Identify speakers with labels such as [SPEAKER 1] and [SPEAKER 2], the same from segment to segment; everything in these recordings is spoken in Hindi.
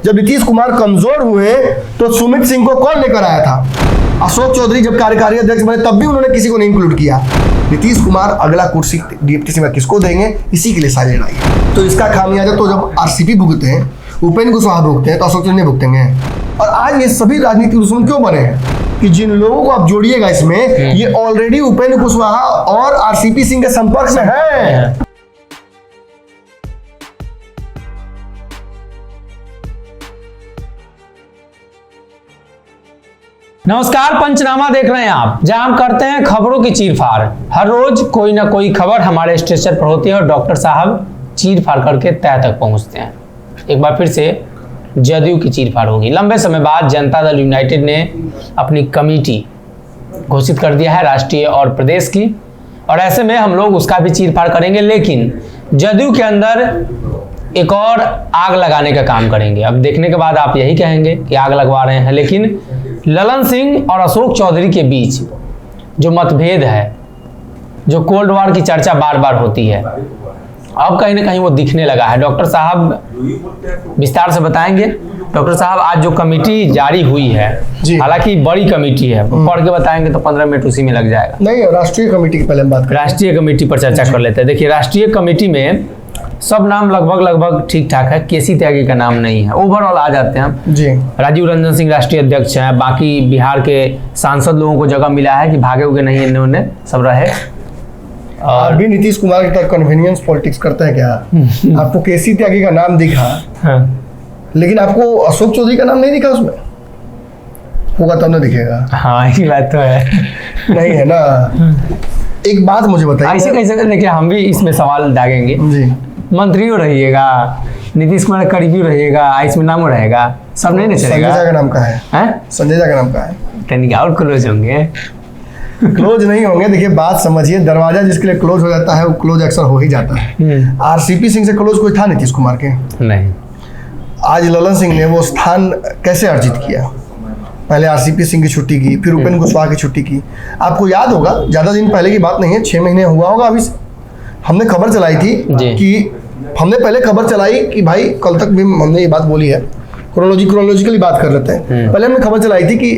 [SPEAKER 1] जब नीतीश कुमार कमजोर हुए तो सुमित सिंह को कौन लेकर आया था? अशोक चौधरी जब कार्यकारी अध्यक्ष बने तब भी उन्होंने किसी को नहीं इंक्लूड किया। नीतीश कुमार अगला कुर्सी डीएमटीसी में किसको देंगे, इसी के लिए साइलेंट आई है। तो इसका खामियाजा तो जब आरसीपी भुगते हैं, उपेंद्र कुशवाहा भुगते हैं, तो अशोक चौधरी नहीं भुगतेंगे। और आज ये सभी राजनीतिक दुश्मन क्यों बने हैं कि जिन लोगों को आप जोड़िएगा इसमें, ये ऑलरेडी उपेंद्र कुशवाहा और आरसीपी सिंह के संपर्क में है।
[SPEAKER 2] नमस्कार, पंचनामा देख रहे हैं आप, जहां हम करते हैं खबरों की चीरफाड़। हर रोज कोई ना कोई खबर हमारे स्टेशन पर होती है और डॉक्टर साहब चीरफाड़ करके तह तक पहुंचते हैं। एक बार फिर से जदयू की चीरफाड़ होगी। लंबे समय बाद जनता दल यूनाइटेड ने अपनी कमेटी घोषित कर दिया है, राष्ट्रीय और प्रदेश की, और ऐसे में हम लोग उसका भी चीरफाड़ करेंगे। लेकिन जदयू के अंदर एक और आग लगाने का काम करेंगे। अब देखने के बाद आप यही कहेंगे कि आग लगवा रहे हैं, लेकिन ललन सिंह और अशोक चौधरी के बीच जो मतभेद है, जो कोल्ड वॉर की चर्चा बार बार होती है, अब कहीं ना कहीं वो दिखने लगा है। डॉक्टर साहब विस्तार से बताएंगे। डॉक्टर साहब, आज जो कमेटी जारी हुई है, हालांकि बड़ी कमेटी है, पढ़ के बताएंगे तो 15 मिनट उसी में लग जाएगा।
[SPEAKER 1] नहीं, राष्ट्रीय कमेटी की पहले हम बात करें।
[SPEAKER 2] राष्ट्रीय कमेटी पर चर्चा कर लेते हैं। देखिए, राष्ट्रीय कमेटी में सब नाम लगभग ठीक ठाक है, केसी त्यागी का नाम नहीं है। ओवरऑल आ जाते हैं हम जी। राजीव रंजन सिंह राष्ट्रीय अध्यक्ष हैं, बाकी बिहार के सांसद लोगों को जगह मिला है कि भागे उगे नहीं, इन्होंने सब रहे।
[SPEAKER 1] और भी नीतीश कुमार की तरह कन्वीनियंस पॉलिटिक्स करते हैं क्या? आपको केसी त्यागी का नाम दिखा, हाँ। लेकिन आपको अशोक चौधरी का नाम नहीं दिखा उसमें? होगा तब ना दिखेगा।
[SPEAKER 2] हाँ, ये बात तो है।
[SPEAKER 1] नहीं है ना। एक बात मुझे बताइए,
[SPEAKER 2] ऐसे कैसे? देखिए, हम भी इसमें सवाल दागेंगे जी। मंत्रियों रहिएगा, नीतीश कुमार करीबी रहिएगा, इसमें नाम रहेगा, सब नहीं चलेगा।
[SPEAKER 1] संजय झा का नाम का है? संजय झा का नाम का है?
[SPEAKER 2] कहीं और क्लोज होंगे?
[SPEAKER 1] क्लोज नहीं होंगे। देखिए, बात समझिए, दरवाजा जिसके लिए क्लोज हो जाता है वो क्लोज अक्सर हो ही जाता है। आरसीपी सिंह से क्लोज कोई था नीतीश कुमार के?
[SPEAKER 2] नहीं।
[SPEAKER 1] आज ललन सिंह ने वो स्थान कैसे अर्जित किया? पहले आरसीपी सिंह की छुट्टी की, फिर उपेंद्र कुशवाहा की छुट्टी की। आपको याद होगा, ज्यादा दिन पहले की बात नहीं है, 6 महीने हुआ होगा अभी। हमने खबर चलाई थी कि हमने पहले खबर चलाई कि भाई, कल तक भी हमने ये बात बोली है, क्रोनोलॉजिकली बात कर लेते हैं। पहले हमने खबर चलाई थी कि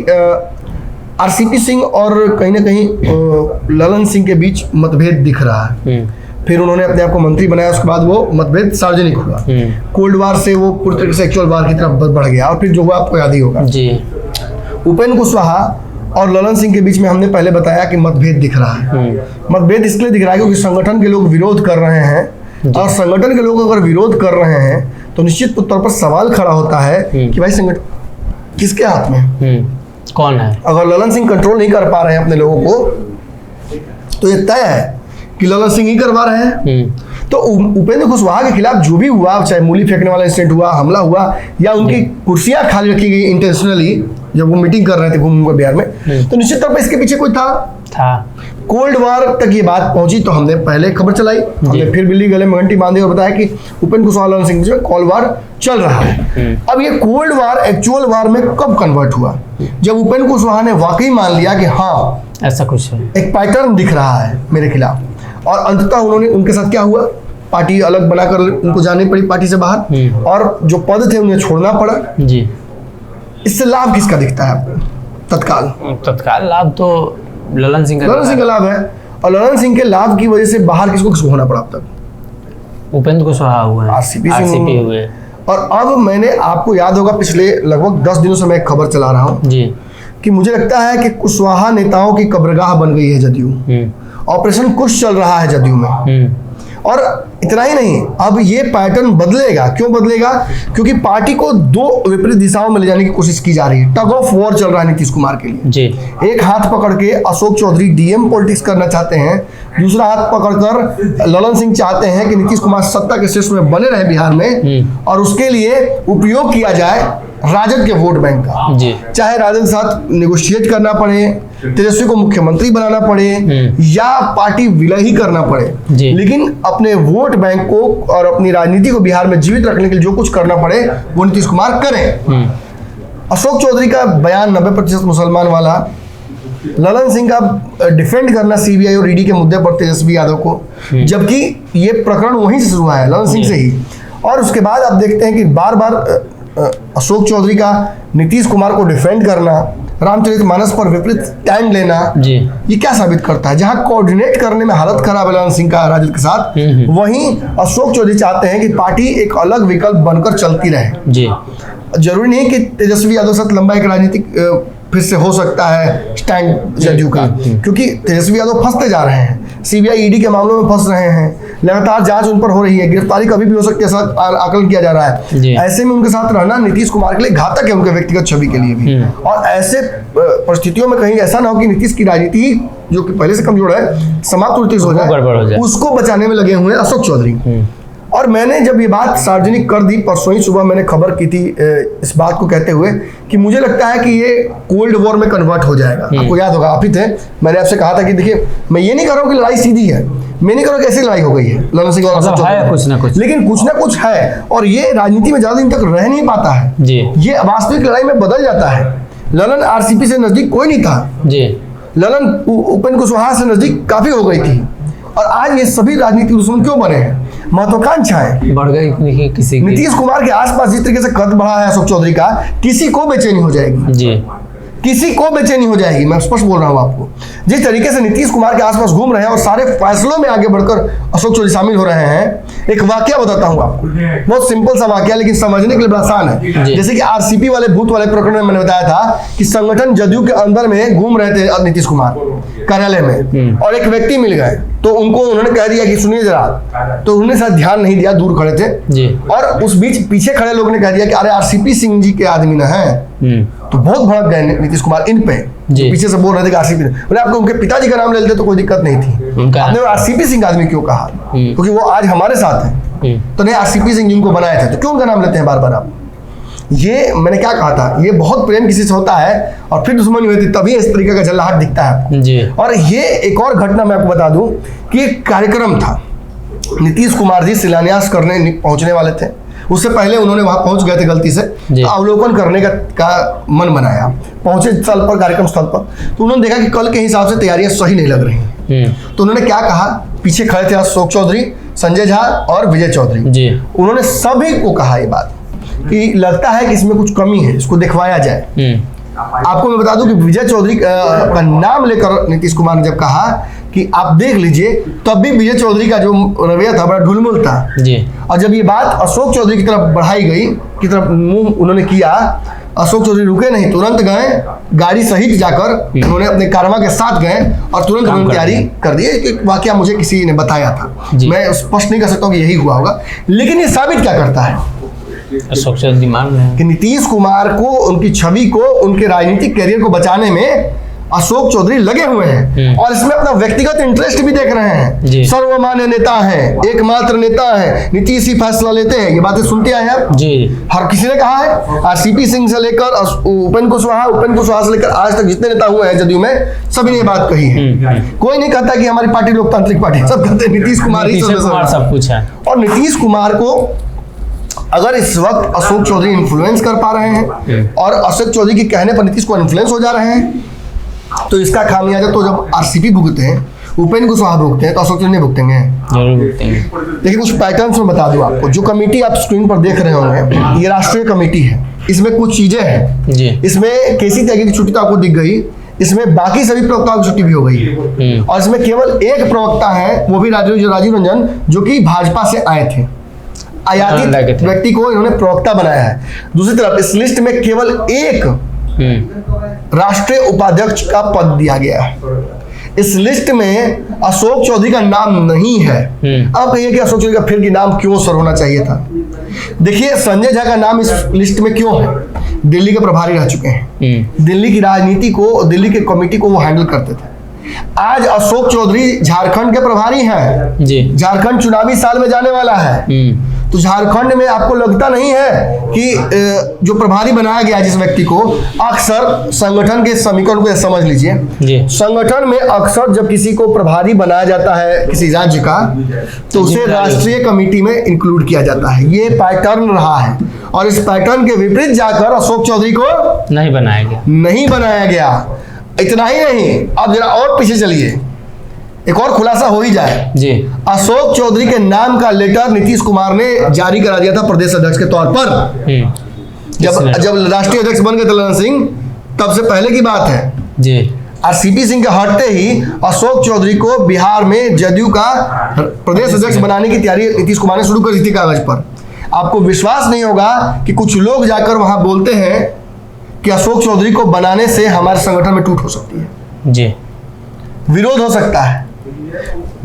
[SPEAKER 1] आरसीपी सिंह और कहीं ना कहीं ललन सिंह के बीच मतभेद दिख रहा है। फिर उन्होंने अपने आप को मंत्री बनाया, उसके बाद वो मतभेद सार्वजनिक हुआ। कोल्ड वार से वो पूरी तरीके से एक्चुअल वार की तरफ बढ़ गया, और फिर जो हुआ आपको याद ही होगा जी। उपेंद्र कुशवाहा और ललन सिंह के बीच में हमने पहले बताया कि मतभेद दिख रहा है। मतभेद इसलिए दिख रहा है क्योंकि संगठन के लोग विरोध कर रहे हैं, और संगठन के लोग अगर विरोध कर रहे हैं तो निश्चित तौर पर सवाल खड़ा होता है कि भाई संगठन किसके हाथ में,
[SPEAKER 2] कौन है?
[SPEAKER 1] अगर ललन सिंह कंट्रोल नहीं कर पा रहे हैं अपने लोगों को, तो ये तय है कि ललन सिंह ही करवा रहे हैं। तो उपेंद्र कुशवाहा के खिलाफ जो भी हुआ, चाहे मूली फेंकने वाला इंसिडेंट हुआ, हमला हुआ, या उनकी कुर्सियां खाली रखी गई इंटेंशनली जब वो मीटिंग कर रहे थे घूम बिहार में, तो निश्चित तौर पर इसके पीछे कोई था। कोल्ड वार तक ये बात पहुंची तो हमने पहले खबर चलाई, हमने फिर बिल्ली गले में घंटी बांधी और बताया कि उपेंद्र कुशवाहा ललन सिंह के बीच में कोल्ड वार चल रहा है। अब ये कोल्ड वार एक्चुअल वार में कब कन्वर्ट हुआ? जब उपेंद्र कुशवाहा ने वाकई मान लिया कि हाँ,
[SPEAKER 2] ऐसा कुछ है, एक
[SPEAKER 1] पैटर्न दिख रहा है मेरे खिलाफ, और अंततः उन्होंने, उनके साथ क्या हुआ, पार्टी अलग बनाकर उनको जानी पड़ी पार्टी से बाहर, और जो पद थे उन्हें छोड़ना पड़ा जी। इससे लाभ किसका दिखता है आपको? तत्काल
[SPEAKER 2] लाभ तो ललन सिंह
[SPEAKER 1] का लाभ है, और ललन सिंह के लाभ की वजह से बाहर किसको होना पड़ा अब तक?
[SPEAKER 2] उपेंद्र कुशवाहा हुए,
[SPEAKER 1] आरसीपी हुए। और अब मैंने, आपको याद होगा, पिछले लगभग 10 दिनों से मैं एक खबर चला रहा हूँ जी, कि मुझे लगता है कि कुशवाहा नेताओं की कब्रगाह बन गई है जदयू। ऑपरेशन कुश चल रहा है जदयू में। और इतना ही नहीं, अब ये पैटर्न बदलेगा। क्यों बदलेगा? क्योंकि पार्टी को 2 विपरीत दिशाओं में ले जाने की कोशिश की जा रही है। टग ऑफ वॉर चल रहा है नीतीश कुमार के लिए जी। एक हाथ पकड़ के अशोक चौधरी डीएम पॉलिटिक्स करना चाहते हैं, दूसरा हाथ पकड़कर ललन सिंह चाहते हैं कि नीतीश कुमार सत्ता के शीर्ष में बने रहे बिहार में, और उसके लिए उपयोग किया जाए राजद के वोट बैंक का जी। चाहे राजद के साथ नेगोशिएट करना पड़े, तेजस्वी को मुख्यमंत्री बनाना पड़े, या पार्टी विलय ही करना पड़े, लेकिन अपने वोट बैंक को और अपनी राजनीति को बिहार में जीवित रखने के लिए जो कुछ करना पड़े वो नीतीश कुमार करें। अशोक चौधरी का बयान 90% मुसलमान वाला, ललन सिंह का डिफेंड करना सीबीआई और ईडी के मुद्दे पर तेजस्वी यादव को, जबकि ये प्रकरण वहीं से शुरू हुआ है, ललन सिंह से ही। और उसके बाद आप देखते हैं कि बार बार अशोक चौधरी का नीतीश कुमार को डिफेंड करना, रामचरितमानस पर विपरीत स्टैंड लेना
[SPEAKER 2] जी,
[SPEAKER 1] ये क्या साबित करता है? जहां कोऑर्डिनेट करने में हालत खराब है ललन सिंह का राजद के साथ, वहीं अशोक चौधरी चाहते हैं कि पार्टी एक अलग विकल्प बनकर चलती रहे
[SPEAKER 2] जी।
[SPEAKER 1] जरूरी नहीं कि तेजस्वी यादव साथ लंबा एक राजनीतिक फिर से हो सकता है स्टैंड जदयू का, क्योंकि तेजस्वी यादव फंसते जा रहे हैं, सीबीआई ईडी के मामलों में फंस रहे हैं, लगातार जांच उन पर हो रही है, गिरफ्तारी कभी भी हो सकती है, ऐसा आकलन किया जा रहा है। ऐसे में उनके साथ रहना नीतीश कुमार के लिए घातक है, उनके व्यक्तिगत छवि के लिए भी। और ऐसे परिस्थितियों में कहीं ऐसा ना हो कि नीतीश की राजनीति जो कि पहले से कमजोर है समाप्त हो जाए, उसको बचाने में लगे हुए अशोक चौधरी। और मैंने जब ये बात सार्वजनिक कर दी, परसों ही सुबह मैंने खबर की थी इस बात को कहते हुए कि मुझे लगता है कि ये कोल्ड वॉर में कन्वर्ट हो जाएगा। आपको याद होगा, आप ही थे, मैंने आपसे कहा था कि देखिए मैं ये नहीं कर रहा हूँ कि लड़ाई सीधी है, मैं नहीं कर रहा कि ऐसी लड़ाई हो गई है ललन सिंह और अशोक चौधरी,
[SPEAKER 2] कुछ ना कुछ,
[SPEAKER 1] लेकिन कुछ ना कुछ है, और ये राजनीति में ज्यादा दिन तक रह नहीं पाता है जी। ये वास्तविक लड़ाई में बदल जाता है। ललन आरसीपी से नजदीक कोई नहीं था जी, ललन उपेंद्र कुशवाहा से नजदीक काफी हो गई थी, और आज ये सभी राजनीतिक दुश्मन क्यों बने हैं? महत्वाकांक्षाएं बढ़ गई किसी की। नीतीश कुमार के आसपास जिस तरीके से कद बढ़ा है अशोक चौधरी का, किसी को बेचैनी हो जाएगी जी, किसी को बेचैनी हो जाएगी। मैं स्पष्ट बोल रहा हूं आपको, जिस तरीके से नीतीश कुमार के आसपास घूम रहे हैं और सारे फैसलों में आगे बढ़कर अशोक चौधरी शामिल हो रहे हैं। एक वाकया बताता हूं आपको, बहुत सिंपल सा वाकया, लेकिन समझने के लिए बड़ा आसान है। जैसे कि आरसीपी वाले भूत वाले प्रकरण में मैंने बताया था कि संगठन जदयू के अंदर में घूम रहे थे नीतीश कुमार कार्यालय में, और एक व्यक्ति मिल गए, तो उनको उन्होंने कह दिया कि सुनिए जरा, तो उन्होंने शायद ध्यान नहीं दिया, दूर खड़े थे जी। और उस बीच पीछे खड़े लोगों ने कह दिया कि अरे आरसीपी सिंह जी के आदमी ना है, तो बहुत भड़क गए नीतीश कुमार इन पे, पीछे से बोल रहे थे कि आरसीपी, बोले आपको उनके पिताजी का नाम ले लेते तो कोई दिक्कत नहीं थी, आपने आरसीपी सिंह आदमी क्यों कहा? क्योंकि वो आज हमारे साथ है, तो नहीं आरसीपी सिंह जिनको बनाए थे, तो क्यों उनका नाम लेते हैं बार बार आप? ये मैंने क्या कहा था, ये बहुत प्रेम किसी से होता है और फिर दुश्मनी होती है, तभी इस तरीके का जल्लाहट दिखता है जी। और ये एक और घटना मैं आपको बता दूं कि एक कार्यक्रम था, नीतीश कुमार जी शिलान्यास करने पहुंचने वाले थे, उससे पहले उन्होंने वहां पहुंच गए थे गलती से, तो अवलोकन करने का मन बनाया, पहुंचे स्थल पर, कार्यक्रम स्थल पर, तो उन्होंने देखा कि कल के हिसाब से तैयारियां सही नहीं लग रही, तो उन्होंने क्या कहा, पीछे खड़े थे अशोक चौधरी, संजय झा और विजय चौधरी जी, उन्होंने सभी को कहा ये बात कि लगता है कि इसमें कुछ कमी है, इसको दिखवाया जाए। आपको मैं बता दूं कि विजय चौधरी का नाम लेकर नीतीश कुमार ने जब कहा कि आप देख लीजिए, तब भी विजय चौधरी का जो रवैया था बड़ा ढुलमुल था जी। और जब ये बात अशोक चौधरी की तरफ बढ़ाई गई, की तरफ मुंह उन्होंने किया, अशोक चौधरी रुके नहीं, तुरंत गए, गाड़ी सहित जाकर उन्होंने अपने कारवा के साथ गए और तुरंत उन्होंने तैयारी कर दी। एक वाकया मुझे किसी ने बताया था, मैं स्पष्ट नहीं कर सकता हूँ कि यही हुआ होगा, लेकिन ये साबित क्या करता है अशोक चौधरी मान रहे हैं कि नीतीश कुमार को, उनकी छवि को, उनके राजनीतिक करियर को बचाने में अशोक चौधरी लगे हुए हैं, और इसमें अपना व्यक्तिगत इंटरेस्ट भी देख रहे हैं। सर्वमान्य नेता है, एकमात्र नेता है, नीतीश ही फैसला लेते हैं, ये बातें सुनते आए आप जी। हर किसी ने कहा है, आरसीपी सिंह से लेकर उपेंद्र कुशवाहा से लेकर आज तक जितने नेता हुए हैं जदयू में, सभी ने ये बात कही है। कोई नहीं कहता कि हमारी पार्टी लोकतांत्रिक पार्टी, सब कहते हैं नीतीश कुमार ही सब कुछ है। और नीतीश कुमार को अगर इस वक्त अशोक चौधरी इन्फ्लुएंस कर पा रहे हैं और अशोक चौधरी के कहने पर नीतीश को इन्फ्लुएंस हो जा रहे हैं, तो इसका खामियाजा तो जब आरसीपी भुगते हैं, उपेंद्र कुशवाहा भुगते हैं, तो अशोक चौधरी नहीं भुगतेंगे, जरूर भुगतेंगे। देखिए कुछ पैटर्न्स में बता दूं आपको, जो कमेटी आप स्क्रीन पर देख रहे होंगे, ये राष्ट्रीय कमेटी है, इसमें कुछ चीजें हैं जी। इसमें केसी त्यागी की छुट्टी तो आपको दिख गई, इसमें बाकी सभी प्रवक्ताओं की छुट्टी भी हो गई, और इसमें केवल एक प्रवक्ता है, वो भी राजीव रंजन, जो कि भाजपा से आए थे, आयातित व्यक्ति को इन्होंने प्रवक्ता बनाया है। दूसरी तरफ इस लिस्ट में केवल एक राष्ट्रीय उपाध्यक्ष का पद दिया गया है। इस लिस्ट में अशोक चौधरी का नाम नहीं है। अब कहिए कि अशोक चौधरी का फिर की नाम क्यों सर होना चाहिए था? देखिए संजय झा का नाम इस लिस्ट में क्यों है? दिल्ली के प्रभारी रह चुके हैं, दिल्ली की राजनीति को, दिल्ली की कमेटी को वो हैंडल करते थे। आज अशोक चौधरी झारखंड के प्रभारी हैं जी। झारखंड चुनावी साल में जाने वाला है, तो झारखंड में आपको लगता नहीं है कि जो प्रभारी बनाया गया जिस व्यक्ति को, अक्सर संगठन के समीकरण को समझ लीजिए, संगठन में अक्सर जब किसी को प्रभारी बनाया जाता है किसी राज्य का, तो उसे राष्ट्रीय कमेटी में इंक्लूड किया जाता है। ये पैटर्न रहा है, और इस पैटर्न के विपरीत जाकर अशोक चौधरी को नहीं बनाया गया। इतना ही नहीं, अब जरा और पीछे चलिए, एक और खुलासा हो ही जाए जी। अशोक चौधरी के नाम का लेटर नीतीश कुमार ने जारी करा दिया था प्रदेश अध्यक्ष के तौर पर। जब राष्ट्रीय अध्यक्ष बन गए थे ललन सिंह, तब से पहले की बात है
[SPEAKER 2] जी।
[SPEAKER 1] और सीपी सिंह के हटते ही अशोक चौधरी को बिहार में जदयू का प्रदेश अध्यक्ष बनाने की तैयारी नीतीश कुमार ने शुरू कर दी थी कागज पर। आपको विश्वास नहीं होगा कि कुछ लोग जाकर वहां बोलते हैं कि अशोक चौधरी को बनाने से हमारे संगठन में टूट हो सकती है
[SPEAKER 2] जी,
[SPEAKER 1] विरोध हो सकता है।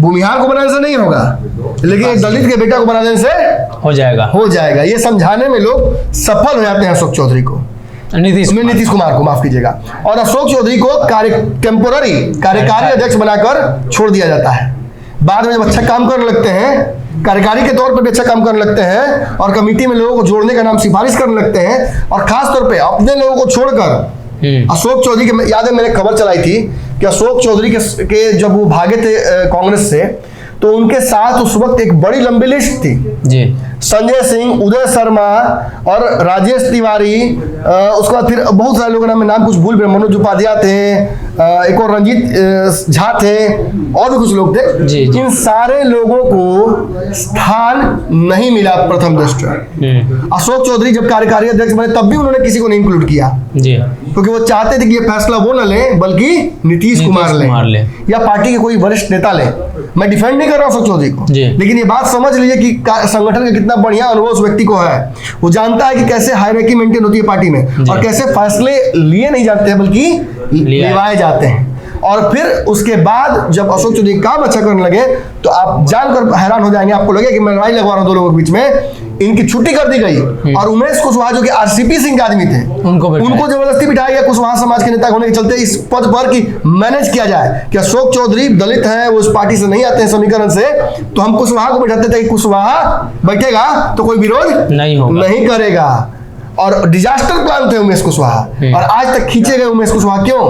[SPEAKER 1] भूमिहार को बनाने से नहीं होगा, लेकिन एक दलित के बेटा को बनाने से
[SPEAKER 2] हो जाएगा। ये
[SPEAKER 1] समझाने में लोग सफल हो जाते हैं अशोक चौधरी को, नीतीश कुमार को, माफ कीजिएगा। और अशोक चौधरी को टेम्पोररी कार्यकारी अध्यक्ष बनाकर छोड़ दिया जाता है। बाद में जब अच्छा काम करने लगते हैं, कार्यकारी के तौर पर भी अच्छा काम करने लगते हैं और कमेटी में लोगों को जोड़ने का नाम सिफारिश करने लगते हैं, और खास तौर पे अपने लोगों को छोड़कर अशोक चौधरी के, याद है मैंने खबर चलाई थी कि अशोक चौधरी के जब वो भागे थे कांग्रेस से, तो उनके साथ उस वक्त एक बड़ी लंबी लिस्ट थी
[SPEAKER 2] जी।
[SPEAKER 1] संजय सिंह, उदय शर्मा और राजेश तिवारी, उसके बाद फिर बहुत सारे लोगों का नाम कुछ भूल गए, मनोज उपाध्याय थे, एक और रंजीत झा थे, और भी कुछ लोग थे
[SPEAKER 2] जी।
[SPEAKER 1] इन सारे लोगों को स्थान नहीं मिला प्रथम दृष्टया। अशोक चौधरी जब कार्यकारी अध्यक्ष बने तब भी उन्होंने किसी को नहीं इंक्लूड किया जी, क्योंकि वो चाहते थे कि ये फैसला वो न ले बल्कि नीतीश कुमार ले या पार्टी के कोई वरिष्ठ नेता ले। मैं डिफेंड नहीं कर रहा अशोक चौधरी को, लेकिन ये बात समझ लीजिए कि संगठन का कितना बढ़िया अनुभव उस व्यक्ति को है। वो जानता है कि कैसे हायरार्की मेंटेन होती है पार्टी में, और कैसे फैसले लिए नहीं जाते हैं बल्कि लिवाए जाते हैं। और फिर उसके बाद जब अशोक चौधरी काम अच्छा करने लगे तो आप जानकर हैरान हो जाएंगे, आपको लगे कि मैं लड़ाई लगवा रहा हूं दो लोगों के बीच में। इनकी छुट्टी कर दी गई और उमेश कुशवाहा जो कि आरसीपी सिंह के आदमी थे, उनको जबरदस्ती बिठाया गया कुशवाहा समाज के नेता होने के चलते इस पद पर कि मैनेज किया जाए कि अशोक चौधरी दलित हैं, वो इस पार्टी से नहीं आते हैं समीकरण से, तो हम कुशवाहा को बिठाते थे कि कुशवाहा बैठेगा तो कोई विरोध नहीं करेगा। और डिजास्टर प्लान थे उमेश कुशवाहा, और आज तक खींचे गए उमेश कुशवाहा। क्यों?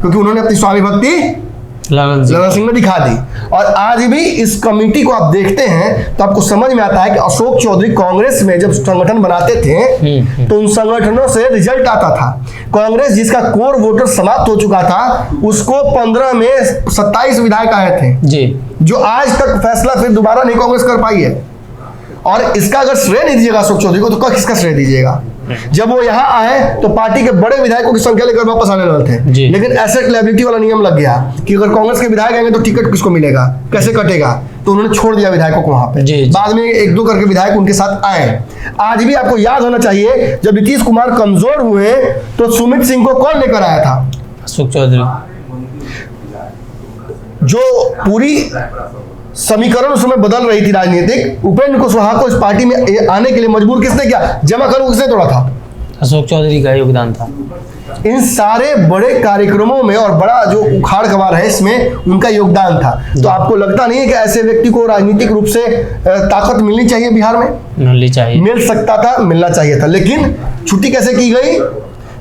[SPEAKER 1] क्योंकि उन्होंने अपनी स्वामी भक्ति ललन सिंह ने दिखा दी। और आज भी इस कमेटी को आप देखते हैं तो आपको समझ में आता है कि अशोक चौधरी कांग्रेस में जब संगठन बनाते थे तो उन संगठनों से रिजल्ट आता था। कांग्रेस जिसका कोर वोटर समाप्त हो चुका था, उसको 15 में 27 विधायक आए थे जी, जो आज तक फैसला फिर दोबारा नहीं कांग्रेस कर पाई है। और इसका अगर श्रेय नहीं दीजिएगा अशोक चौधरी को तो किसका श्रेय दीजिएगा? जब वो यहाँ आए तो पार्टी के बड़े विधायकों की संख्या लेकर वापस आने वाले थे, लेकिन एसेट लायबिलिटी वाला नियम लग गया कि अगर कांग्रेस के विधायक आएंगे तो टिकट किसको मिलेगा, कैसे कटेगा, तो उन्होंने छोड़ दिया विधायकों को वहां पे। बाद में एक दो करके विधायक उनके साथ आए। आज भी आपको याद होना चाहिए जब नीतीश कुमार कमजोर हुए तो सुमित सिंह को कौन लेकर आया था?
[SPEAKER 2] अशोक चौधरी।
[SPEAKER 1] जो पूरी समीकरण उस समय बदल रही थी राजनीतिक, उपेंद्र कुशवाहा को इस पार्टी में आने के लिए मजबूर किसने किया? जमा करो किसने तोड़ा था?
[SPEAKER 2] अशोक चौधरी का योगदान था।
[SPEAKER 1] इन सारे बड़े कार्यक्रमों में और बड़ा जो उखाड़ कवाड़ है इसमें उनका योगदान था। तो आपको लगता नहीं है कि ऐसे व्यक्ति को राजनीतिक रूप से ताकत मिलनी चाहिए बिहार में?
[SPEAKER 2] मिलनी चाहिए,
[SPEAKER 1] मिल सकता था, मिलना चाहिए था, लेकिन छुट्टी कैसे की गई?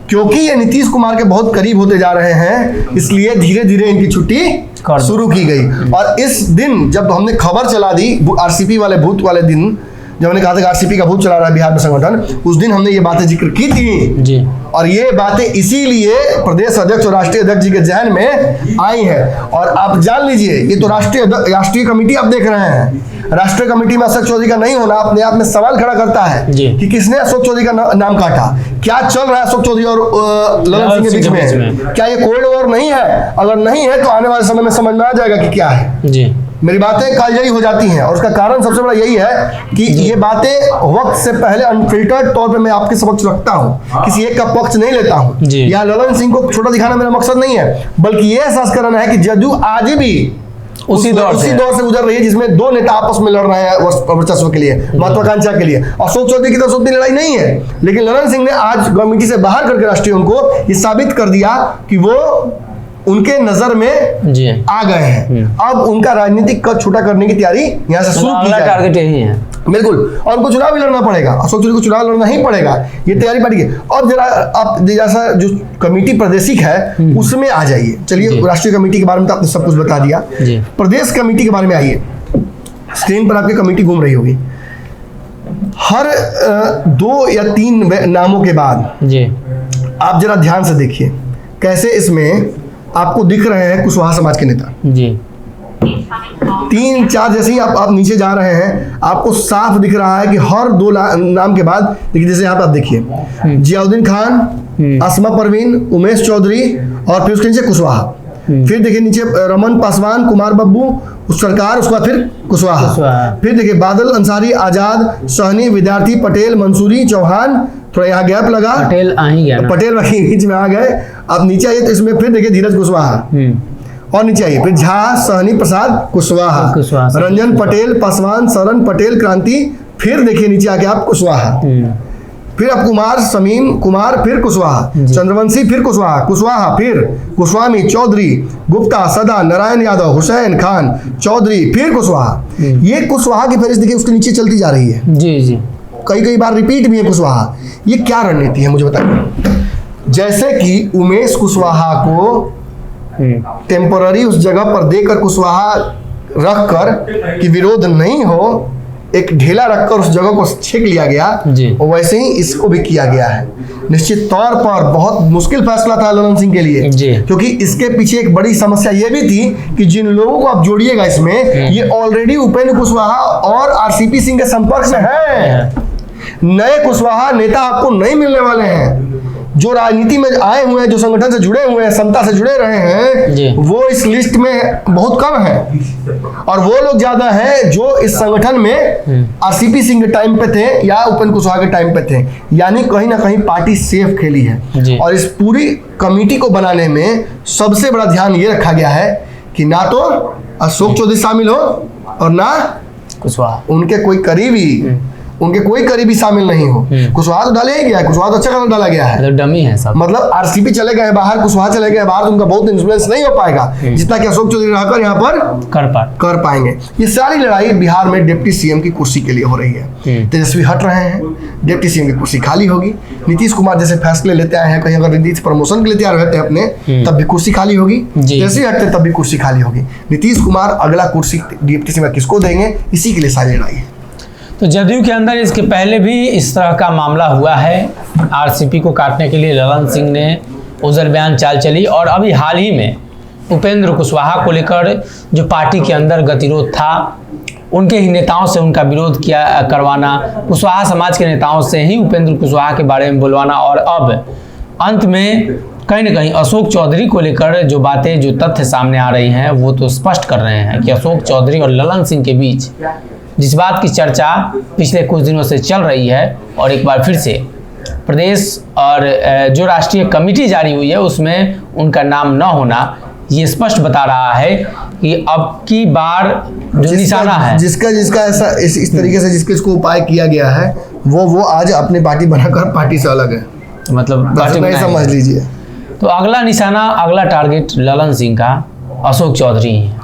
[SPEAKER 1] क्योंकि ये नीतीश कुमार के बहुत करीब होते जा रहे हैं, इसलिए धीरे धीरे इनकी छुट्टी शुरू की गई। और इस दिन जब हमने खबर चला दी आरसीपी वाले भूत वाले दिन, जब हमने कहा था कि आरसीपी का भूत चला रहा है बिहार में संगठन, उस दिन हमने ये बातें जिक्र की थी जी। और ये बातें इसीलिए प्रदेश अध्यक्ष और राष्ट्रीय अध्यक्ष जी के जहन में आई है। और आप जान लीजिए ये तो राष्ट्रीय कमेटी आप देख रहे हैं, राष्ट्रीय कमेटी में अशोक चौधरी का नहीं होना अपने आप में सवाल खड़ा करता है कि किसने अशोक चौधरी का नाम काटा, क्या चल रहा है अशोक चौधरी और ललन सिंह के बीच में, क्या ये कोल्ड वॉर नहीं है? अगर नहीं है तो आने वाले समय में समझ में आ जाएगा कि क्या है जी। मेरी बातें कालजयी हो जाती हैं और उसका कारण सबसे बड़ा यही है कि ये बातें वक्त से पहले अनफिल्टर्ड तौर पे मैं आपके समक्ष रखता हूँ, किसी एक का पक्ष नहीं लेता हूँ। यहाँ ललन सिंह को छोटा दिखाना मेरा मकसद नहीं है, बल्कि ये एहसास कराना है कि जदयू आज भी उसी दौर से गुजर रही है जिसमें दो नेता आपस में लड़ रहे हैं वर्चस्व के लिए, महत्वाकांक्षा के लिए। अशोक चौधरी की तरफ उतनी लड़ाई नहीं है, लेकिन ललन सिंह ने आज कमेटी से बाहर करके राष्ट्रीय उनको ये साबित कर दिया कि वो उनके नजर में जी आ गए हैं। अब उनका राजनीतिक कद छोटा करने की तैयारी यहाँ से शुरू की जाए, टारगेट यही है बिल्कुल। और उनको चुनाव भी लड़ना पड़ेगा, अशोक चौधरी को चुनाव लड़ना ही पड़ेगा, ये तैयारी पड़ेगी। अब जरा आप जैसा जो कमेटी प्रादेशिक है उसमें आ जाइए। चलिए राष्ट्रीय कमेटी के बारे में तो आपने सब कुछ बता दिया, प्रदेश कमेटी के बारे में आइए। स्क्रीन पर आपकी कमेटी घूम रही होगी, हर 2 या 3 नामों के बाद जी आप जरा ध्यान से देखिए कैसे इसमें आपको दिख रहे हैं कुशवाहा समाज के नेता जी। 3 4 जैसे ही आप नीचे जा रहे हैं, आपको साफ दिख रहा है कि हर 2 नाम के बाद देखिए, जैसे यहाँ पे आप देखिए जियाउद्दीन खान, अस्मा परवीन, उमेश चौधरी और फिर उसके नीचे कुशवाहा, फिर देखिए नीचे रमन पासवान, कुमार बब्बू, सरकार, उसके बाद फिर कुशवाहा, फिर देखिए बादल अंसारी, आजाद, सहनी, विद्यार्थी, पटेल, मंसूरी, चौहान, थोड़ा यहाँ गैप लगा,
[SPEAKER 2] पटेल आ ही गया ना,
[SPEAKER 1] पटेल बीच में आ गए। अब नीचे आइए तो इसमें फिर देखिए धीरज कुशवाहा, और नीचे आइए फिर झा, सहनी प्रसाद, कुशवाहा, रंजन पटेल, पासवान, शरण पटेल, क्रांति, फिर देखिए नीचे आके आप कुशवाहा, फिर अब कुमार, शमीम कुमार, फिर कुशवाहा, चंद्रवंशी, फिर कुशवाहा, फिर कुशवामी, चौधरी, गुप्ता, सदा, नारायण यादव, हुसैन खान, चौधरी, फिर कुशवाहा। ये कुशवाहा की फहरिस्त देखिए उसके नीचे चलती जा रही है।
[SPEAKER 2] जी जी,
[SPEAKER 1] कई बार रिपीट भी है कुशवाहा। ये क्या रणनीति है मुझे बताइए। जैसे कि उमेश कुशवाहा को टेम्पोररी उस जगह पर देकर कुशवाहा रखकर कि विरोध नहीं हो, एक ढेला रखकर उस जगह को छीन लिया गया, और वैसे ही इसको भी किया गया है। निश्चित तौर पर बहुत मुश्किल फैसला था ललन सिंह के लिए, क्योंकि इसके पीछे एक बड़ी समस्या ये भी थी कि जिन लोगों को आप जोड़िएगा इसमें, ये ऑलरेडी उपेंद्र कुशवाहा और आरसीपी सिंह के संपर्क में है। नए कुशवाहा नेता आपको नहीं मिलने वाले हैं। जो राजनीति में आए हुए हैं, जो संगठन से जुड़े हुए हैं, समता से जुड़े रहे हैं, वो इस लिस्ट में बहुत कम है, और वो लोग ज्यादा हैं जो इस संगठन में आरसीपी सिंह के टाइम पे थे या उपेंद्र कुशवाहा के टाइम पे थे। यानी कहीं ना कहीं पार्टी सेफ खेली है। और इस पूरी कमेटी को बनाने में सबसे बड़ा ध्यान ये रखा गया है कि ना तो अशोक चौधरी शामिल हो और ना
[SPEAKER 2] कुशवाहा,
[SPEAKER 1] उनके कोई करीबी शामिल नहीं हो। कुशवाहा तो डाले ही गया है, कुशवाहा तो अच्छा कदम डाला गया है,
[SPEAKER 2] डमी है सब।
[SPEAKER 1] मतलब आरसीपी चले गए बाहर, कुशवाहा चले गए बाहर, तो उनका बहुत इन्फ्लुएंस नहीं हो पाएगा जितना कि अशोक चौधरी रहकर यहाँ पर कर पाएंगे। ये सारी लड़ाई बिहार में डिप्टी सीएम की कुर्सी के लिए हो रही है। तेजस्वी हट रहे हैं, डिप्टी सीएम की कुर्सी खाली होगी। नीतीश कुमार जैसे फैसले लेते आए हैं, कहीं अगर नीतीश प्रमोशन के लिए तैयार रहते हैं अपने, तब भी कुर्सी खाली होगी। तेजस्वी हटते तब भी कुर्सी खाली होगी। नीतीश कुमार अगला कुर्सी डिप्टी सीएम किसको देंगे, इसी के लिए सारी लड़ाई है।
[SPEAKER 2] तो जदयू के अंदर इसके पहले भी इस तरह का मामला हुआ है। आरसीपी को काटने के लिए ललन सिंह ने उजर बयान चाल चली, और अभी हाल ही में उपेंद्र कुशवाहा को लेकर जो पार्टी के अंदर गतिरोध था, उनके ही नेताओं से उनका विरोध करवाना, कुशवाहा समाज के नेताओं से ही उपेंद्र कुशवाहा के बारे में बुलवाना, और अब अंत में कहीं न कहीं अशोक चौधरी को लेकर जो बातें, जो तथ्य सामने आ रही हैं, वो तो स्पष्ट कर रहे हैं कि अशोक चौधरी और ललन सिंह के बीच जिस बात की चर्चा पिछले कुछ दिनों से चल रही है, और एक बार फिर से प्रदेश और जो राष्ट्रीय कमेटी जारी हुई है उसमें उनका नाम न होना, ये स्पष्ट बता रहा है कि अब की बार जो निशाना है,
[SPEAKER 1] जिसका ऐसा इस तरीके से जिसको उपाय किया गया है, वो आज अपनी पार्टी बनाकर पार्टी से अलग है,
[SPEAKER 2] मतलब
[SPEAKER 1] समझ लीजिए।
[SPEAKER 2] तो अगला निशाना, अगला टारगेट ललन सिंह का अशोक चौधरी है।